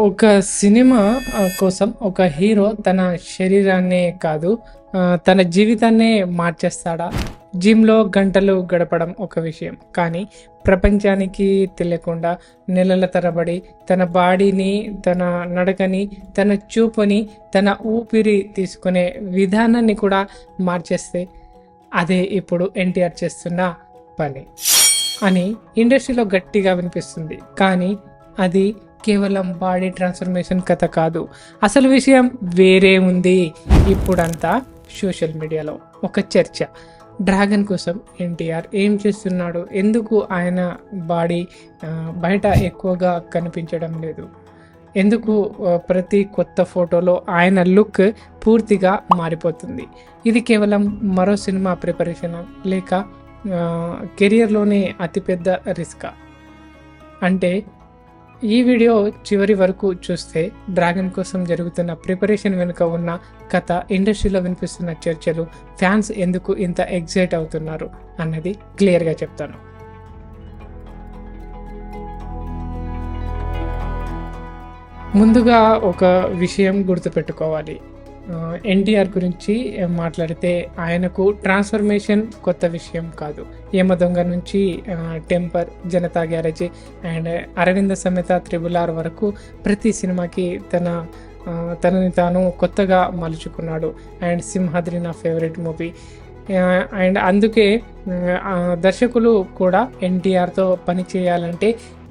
ఒక సినిమా కోసం ఒక హీరో తన శరీరాన్నే కాదు, తన జీవితాన్నే మార్చేస్తాడా? జిమ్‌లో గంటలు గడపడం ఒక విషయం. కానీ ప్రపంచానికి తెలియకుండా నెలల తరబడి తన బాడీని, తన నడకని, తన చూపుని, తన ఊపిరి తీసుకునే విధానాన్ని కూడా మార్చేస్తే అదే ఇప్పుడు ఎన్టీఆర్ చేస్తున్న పని అని ఇండస్ట్రీలో గట్టిగా వినిపిస్తుంది. కానీ అది కేవలం బాడీ ట్రాన్స్ఫర్మేషన్ కథ కాదు. అసలు విషయం వేరే ఉంది. ఇప్పుడంతా సోషల్ మీడియాలో ఒక చర్చ. డ్రాగన్ కోసం ఎన్టీఆర్ ఏం చేస్తున్నాడు? ఎందుకు ఆయన బాడీ బయట ఎక్కువగా కనిపించడం లేదు? ఎందుకు ప్రతి కొత్త ఫోటోలో ఆయన లుక్ పూర్తిగా మారిపోతుంది? ఇది కేవలం మరో సినిమా ప్రిపరేషనా, లేక కెరియర్లోనే అతిపెద్ద రిస్కా? అంటే ఈ వీడియో చివరి వరకు చూస్తే డ్రాగన్ కోసం జరుగుతున్న ప్రిపరేషన్ వెనుక ఉన్న కథ, ఇండస్ట్రీలో వినిపిస్తున్న చర్చలు, ఫ్యాన్స్ ఎందుకు ఇంత ఎగ్జైట్ అవుతున్నారు అన్నది క్లియర్గా చెప్తాను. ముందుగా ఒక విషయం గుర్తుపెట్టుకోవాలి. ఎన్టీఆర్ గురించి మాట్లాడితే ఆయనకు ట్రాన్స్ఫర్మేషన్ కొత్త విషయం కాదు. యమదొంగ నుంచి temper, Janata garage and Aravinda Sametha RRR వరకు ప్రతి సినిమాకి తనని తాను కొత్తగా మలుచుకున్నాడు. అండ్ సింహాద్రి నా ఫేవరెట్ మూవీ. అండ్ అందుకే దర్శకులు కూడా ఎన్టీఆర్తో పని చేయాలంటే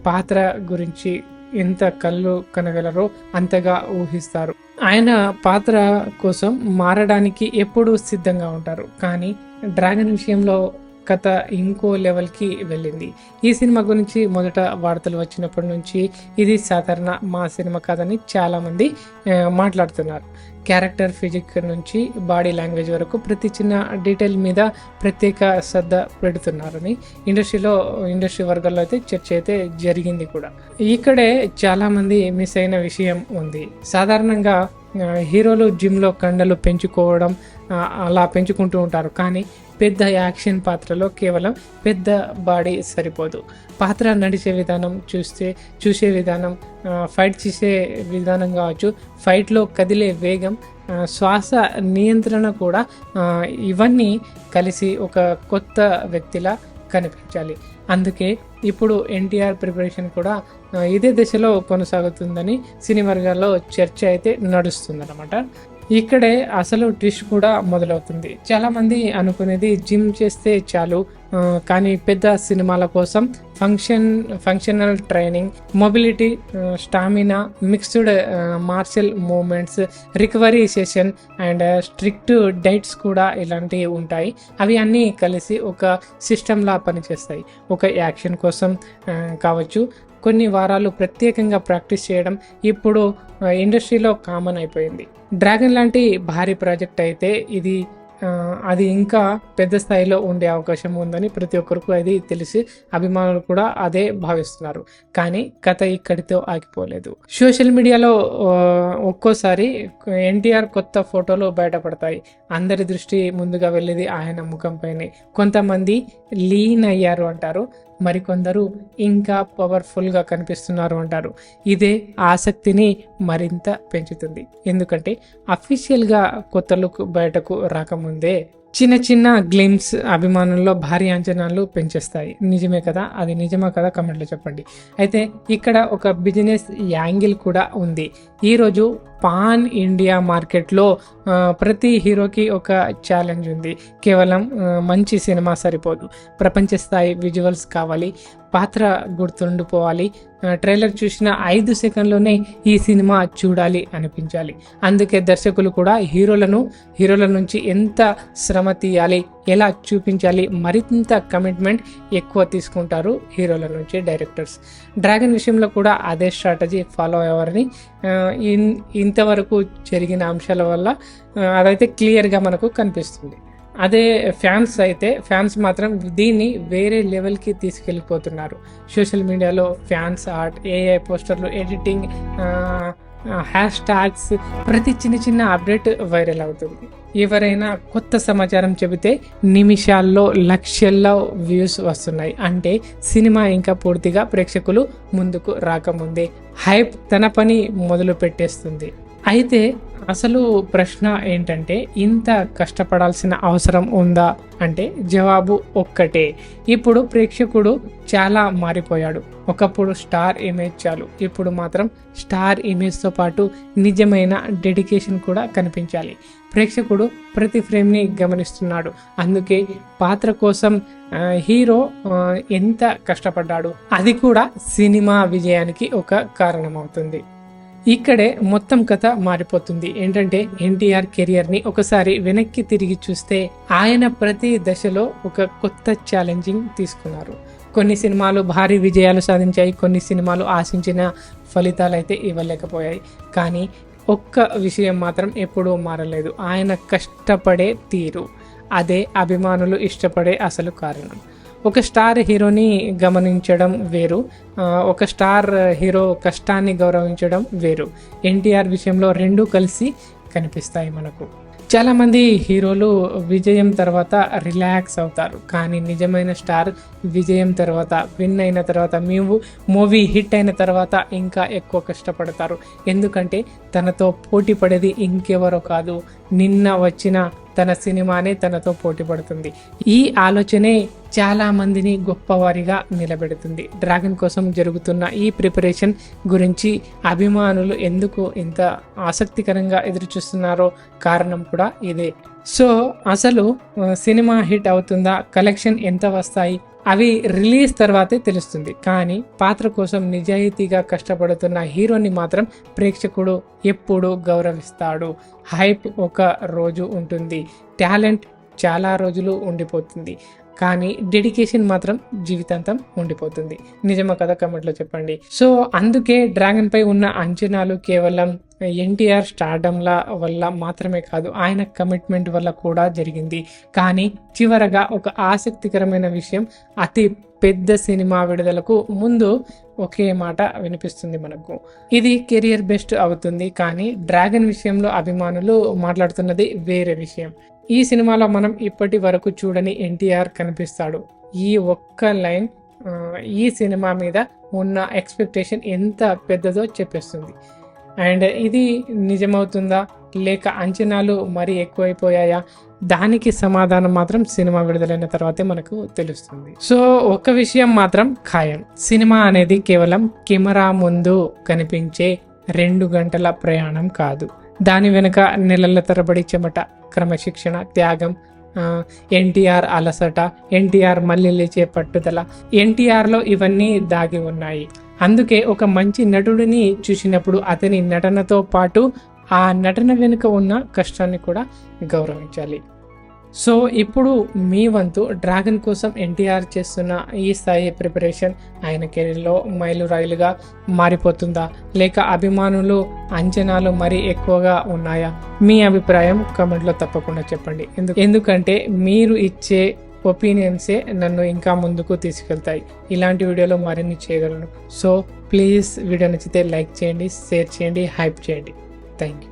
పాత్ర గురించి ఎంత కళ్ళు కనగలరో అంతగా ఊహిస్తారు. ఆయన పాత్ర కోసం మారడానికి ఎప్పుడూ సిద్ధంగా ఉంటారు. కానీ డ్రాగన్ విషయంలో కథ ఇంకో లెవెల్కి వెళ్ళింది. ఈ సినిమా గురించి మొదట వార్తలు వచ్చినప్పటి నుంచి ఇది సాధారణ మా సినిమా కాదని చాలామంది మాట్లాడుతున్నారు. క్యారెక్టర్ ఫిజిక్ నుంచి బాడీ లాంగ్వేజ్ వరకు ప్రతి చిన్న డీటెయిల్ మీద ప్రత్యేక శ్రద్ధ పెడుతున్నారని ఇండస్ట్రీ వర్గాల్లో అయితే చర్చ అయితే జరిగింది కూడా. ఇక్కడే చాలామంది మిస్ అయిన విషయం ఉంది. సాధారణంగా హీరోలు జిమ్లో కండలు పెంచుకోవడం అలా పెంచుకుంటూ ఉంటారు. కానీ పెద్ద యాక్షన్ పాత్రలో కేవలం పెద్ద బాడీ సరిపోదు. పాత్ర నడిచే విధానం, చూసే విధానం, ఫైట్ చేసే విధానం కావచ్చు, ఫైట్లో కదిలే వేగం, శ్వాస నియంత్రణ కూడా, ఇవన్నీ కలిసి ఒక కొత్త వ్యక్తిలా కనిపించాలి. అందుకే ఇప్పుడు ఎన్టీఆర్ ప్రిపరేషన్ కూడా ఇదే దశలో కొనసాగుతుందని సినీ వర్గాల్లో చర్చ అయితే నడుస్తుందన్నమాట. ఇక్కడే అసలు ట్విస్ట్ కూడా మొదలవుతుంది. చాలామంది అనుకునేది జిమ్ చేస్తే చాలు, కానీ పెద్ద సినిమాల కోసం functional training, mobility, stamina, mixed martial movements, recovery session and strict diets కూడా ఇలాంటివి ఉంటాయి. అవి అన్నీ కలిసి ఒక సిస్టంలా పనిచేస్తాయి. ఒక యాక్షన్ కోసం కావచ్చు, కొన్ని వారాలు ప్రత్యేకంగా ప్రాక్టీస్ చేయడం ఇప్పుడు ఇండస్ట్రీలో కామన్ అయిపోయింది. డ్రాగన్ లాంటి భారీ ప్రాజెక్ట్ అయితే అది ఇంకా పెద్ద స్థాయిలో ఉండే అవకాశం ఉందని ప్రతి ఒక్కరికి అది తెలిసి అభిమానులు కూడా అదే భావిస్తున్నారు. కానీ కథ ఇక్కడితో ఆగిపోలేదు. సోషల్ మీడియాలో ఒక్కోసారి ఎన్టీఆర్ కొత్త ఫోటోలు బయటపడతాయి. అందరి దృష్టి ముందుగా వెళ్ళేది ఆయన ముఖంపైనే. కొంతమంది లీన్ అయ్యారు అంటారు, మరికొందరు ఇంకా పవర్ఫుల్గా కనిపిస్తున్నారు అంటారు. ఇదే ఆసక్తిని మరింత పెంచుతుంది. ఎందుకంటే అఫీషియల్గా కొత్త లుక్ బయటకు రాకముందే చిన్న గ్లిమ్స్ అభిమానుల్లో భారీ అంచనాలు పెంచేస్తాయి. నిజమే కదా? అది నిజమా కదా? కమెంట్లో చెప్పండి. అయితే ఇక్కడ ఒక బిజినెస్ యాంగిల్ కూడా ఉంది. ఈరోజు పాన్ ఇండియా మార్కెట్లో ప్రతి హీరోకి ఒక ఛాలెంజ్ ఉంది. కేవలం మంచి సినిమా సరిపోదు, ప్రపంచ స్థాయి విజువల్స్ కావాలి, పాత్ర గుర్తుండిపోవాలి, ట్రైలర్ చూసిన 5 సెకండ్లోనే ఈ సినిమా చూడాలి అనిపించాలి. అందుకే దర్శకులు కూడా హీరోల నుంచి ఎంత శ్రమ తీయాలి, ఎలా చూపించాలి, మరింత కమిట్మెంట్ ఎక్కువ తీసుకుంటారు హీరోల నుంచి డైరెక్టర్స్. డ్రాగన్ విషయంలో కూడా అదే స్ట్రాటజీ ఫాలో అయ్యేవారని ఇంతవరకు జరిగిన అంశాల వల్ల అదైతే క్లియర్గా మనకు కనిపిస్తుంది. అదే ఫ్యాన్స్ మాత్రం దీన్ని వేరే లెవెల్కి తీసుకెళ్ళిపోతున్నారు. సోషల్ మీడియాలో ఫ్యాన్స్ ఆర్ట్, AI పోస్టర్లు, ఎడిటింగ్, హ్యాష్ ట్యాగ్స్, ప్రతి చిన్న చిన్న అప్డేట్ వైరల్ అవుతుంది. ఎవరైనా కొత్త సమాచారం చెబితే నిమిషాల్లో లక్షల్లో వ్యూస్ వస్తున్నాయి. అంటే సినిమా ఇంకా పూర్తిగా ప్రేక్షకులు ముందుకు రాకముందే హైప్ తన పని మొదలు పెట్టేస్తుంది. అయితే అసలు ప్రశ్న ఏంటంటే, ఇంత కష్టపడాల్సిన అవసరం ఉందా అంటే జవాబు ఒక్కటే. ఇప్పుడు ప్రేక్షకుడు చాలా మారిపోయాడు. ఒకప్పుడు స్టార్ ఇమేజ్ చాలు, ఇప్పుడు మాత్రం స్టార్ ఇమేజ్తో పాటు నిజమైన డెడికేషన్ కూడా కనిపించాలి. ప్రేక్షకుడు ప్రతి ఫ్రేమ్ని గమనిస్తున్నాడు. అందుకే పాత్ర కోసం హీరో ఎంత కష్టపడ్డాడు అది కూడా సినిమా విజయానికి ఒక కారణమవుతుంది. ఇక్కడే మొత్తం కథ మారిపోతుంది. ఏంటంటే ఎన్టీఆర్ కెరియర్ని ఒకసారి వెనక్కి తిరిగి చూస్తే ఆయన ప్రతి దశలో ఒక కొత్త ఛాలెంజింగ్ తీసుకున్నారు. కొన్ని సినిమాలు భారీ విజయాలు సాధించాయి, కొన్ని సినిమాలు ఆశించిన ఫలితాలు అయితే ఇవ్వలేకపోయాయి. కానీ ఒక్క విషయం మాత్రం ఎప్పుడూ మారలేదు, ఆయన కష్టపడే తీరు. అదే అభిమానులు ఇష్టపడే అసలు కారణం. ఒక స్టార్ హీరోని గమనించడం వేరు, ఒక స్టార్ హీరో కష్టాన్ని గౌరవించడం వేరు. ఎన్టీఆర్ విషయంలో రెండూ కలిసి కనిపిస్తాయి మనకు. చాలామంది హీరోలు విజయం తర్వాత రిలాక్స్ అవుతారు, కానీ నిజమైన స్టార్ విజయం తర్వాత, విన్ అయిన తర్వాత, మూవీ హిట్ అయిన తర్వాత ఇంకా ఎక్కువ కష్టపడతారు. ఎందుకంటే తనతో పోటీ పడేది ఇంకెవరో కాదు, నిన్న వచ్చిన తన సినిమానే తనతో పోటీ పడుతుంది. ఈ ఆలోచనే చాలా మందిని గొప్పవారిగా నిలబెడుతుంది. డ్రాగన్ కోసం జరుగుతున్న ఈ ప్రిపరేషన్ గురించి అభిమానులు ఎందుకు ఇంత ఆసక్తికరంగా ఎదురుచూస్తున్నారో కారణం కూడా ఇదే. సో అసలు సినిమా హిట్ అవుతుందా, కలెక్షన్ ఎంత వస్తాయి, అవి రిలీజ్ తర్వాతే తెలుస్తుంది. కానీ పాత్ర కోసం నిజాయితీగా కష్టపడుతున్న హీరోని మాత్రం ప్రేక్షకుడు ఎప్పుడూ గౌరవిస్తాడు. హైప్ ఒక రోజు ఉంటుంది, టాలెంట్ చాలా రోజులు ఉండిపోతుంది, కానీ డెడికేషన్ మాత్రం జీవితాంతం ఉండిపోతుంది. నిజమా కదా? కమెంట్లో చెప్పండి. సో అందుకే డ్రాగన్ పై ఉన్న అంచనాలు కేవలం ఎన్టీఆర్ స్టార్డమ్ల వల్ల మాత్రమే కాదు, ఆయన కమిట్మెంట్ వల్ల కూడా జరిగింది. కానీ చివరగా ఒక ఆసక్తికరమైన విషయం, అతి పెద్ద సినిమా విడుదలకు ముందు ఒకే మాట వినిపిస్తుంది మనకు, ఇది కెరియర్ బెస్ట్ అవుతుంది. కానీ డ్రాగన్ విషయంలో అభిమానులు మాట్లాడుతున్నది వేరే విషయం. ఈ సినిమాలో మనం ఇప్పటి వరకు చూడని ఎన్టీఆర్ కనిపిస్తాడు. ఈ ఒక్క లైన్ ఈ సినిమా మీద ఉన్న ఎక్స్పెక్టేషన్ ఎంత పెద్దదో చెప్పేస్తుంది. అండ్ ఇది నిజమవుతుందా లేక అంచనాలు మరీ ఎక్కువైపోయాయా, దానికి సమాధానం మాత్రం సినిమా విడుదలైన తర్వాతే మనకు తెలుస్తుంది. సో ఒక విషయం మాత్రం ఖాయం, సినిమా అనేది కేవలం కెమెరా ముందు కనిపించే 2 గంటల ప్రయాణం కాదు. దాని వెనుక నెలల తరబడి చెమట, క్రమశిక్షణ, త్యాగం, ఎన్టీఆర్ అలసట, ఎన్టీఆర్ మళ్ళీ లేచే పట్టుదల, ఎన్టీఆర్లో ఇవన్నీ దాగి ఉన్నాయి. అందుకే ఒక మంచి నటుడిని చూసినప్పుడు అతని నటనతో పాటు ఆ నటన వెనుక ఉన్న కష్టాన్ని కూడా గౌరవించాలి. సో ఇప్పుడు మీ వంతు, డ్రాగన్ కోసం ఎన్టీఆర్ చేస్తున్న ఈ స్థాయి ప్రిపరేషన్ ఆయన కెరీర్లో మైలురాయిలుగా మారిపోతుందా లేక అభిమానులు అంచనాలు మరీ ఎక్కువగా ఉన్నాయా? మీ అభిప్రాయం కమెంట్లో తప్పకుండా చెప్పండి. ఎందుకంటే మీరు ఇచ్చే ఒపీనియన్సే నన్ను ఇంకా ముందుకు తీసుకెళ్తాయి. ఇలాంటి వీడియోలో మరిన్ని చేయగలను. సో ప్లీజ్ వీడియో నచ్చితే లైక్ చేయండి, షేర్ చేయండి, హైప్ చేయండి. Thank you.